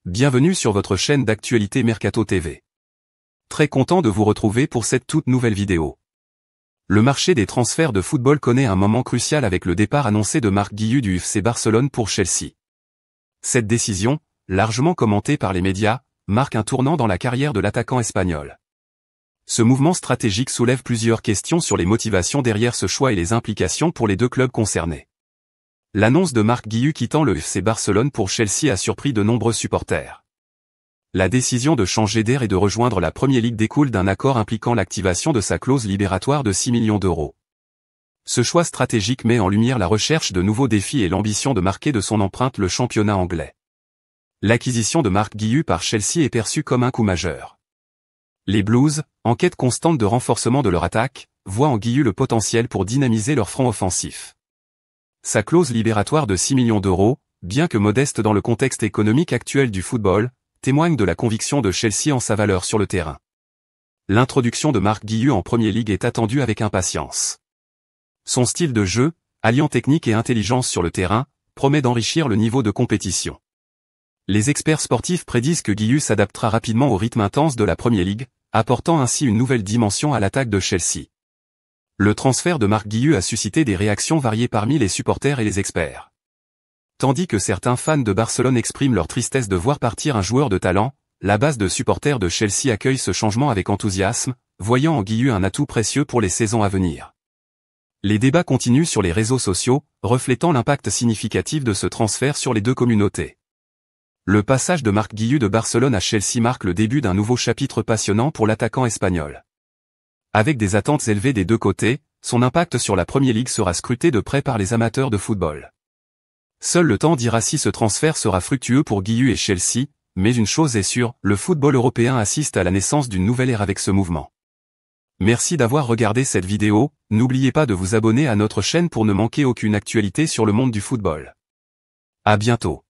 Bienvenue sur votre chaîne d'actualité Mercato TV. Très content de vous retrouver pour cette toute nouvelle vidéo. Le marché des transferts de football connaît un moment crucial avec le départ annoncé de Marc Guiu du FC Barcelone pour Chelsea. Cette décision, largement commentée par les médias, marque un tournant dans la carrière de l'attaquant espagnol. Ce mouvement stratégique soulève plusieurs questions sur les motivations derrière ce choix et les implications pour les deux clubs concernés. L'annonce de Marc Guiu quittant le FC Barcelone pour Chelsea a surpris de nombreux supporters. La décision de changer d'air et de rejoindre la Premier League découle d'un accord impliquant l'activation de sa clause libératoire de 6 millions d'euros. Ce choix stratégique met en lumière la recherche de nouveaux défis et l'ambition de marquer de son empreinte le championnat anglais. L'acquisition de Marc Guiu par Chelsea est perçue comme un coup majeur. Les Blues, en quête constante de renforcement de leur attaque, voient en Guiu le potentiel pour dynamiser leur front offensif. Sa clause libératoire de 6 millions d'euros, bien que modeste dans le contexte économique actuel du football, témoigne de la conviction de Chelsea en sa valeur sur le terrain. L'introduction de Marc Guiu en Premier League est attendue avec impatience. Son style de jeu, alliant technique et intelligence sur le terrain, promet d'enrichir le niveau de compétition. Les experts sportifs prédisent que Guiu s'adaptera rapidement au rythme intense de la Premier League, apportant ainsi une nouvelle dimension à l'attaque de Chelsea. Le transfert de Marc Guiu a suscité des réactions variées parmi les supporters et les experts. Tandis que certains fans de Barcelone expriment leur tristesse de voir partir un joueur de talent, la base de supporters de Chelsea accueille ce changement avec enthousiasme, voyant en Guiu un atout précieux pour les saisons à venir. Les débats continuent sur les réseaux sociaux, reflétant l'impact significatif de ce transfert sur les deux communautés. Le passage de Marc Guiu de Barcelone à Chelsea marque le début d'un nouveau chapitre passionnant pour l'attaquant espagnol. Avec des attentes élevées des deux côtés, son impact sur la Premier League sera scruté de près par les amateurs de football. Seul le temps dira si ce transfert sera fructueux pour Guiu et Chelsea, mais une chose est sûre, le football européen assiste à la naissance d'une nouvelle ère avec ce mouvement. Merci d'avoir regardé cette vidéo, n'oubliez pas de vous abonner à notre chaîne pour ne manquer aucune actualité sur le monde du football. À bientôt.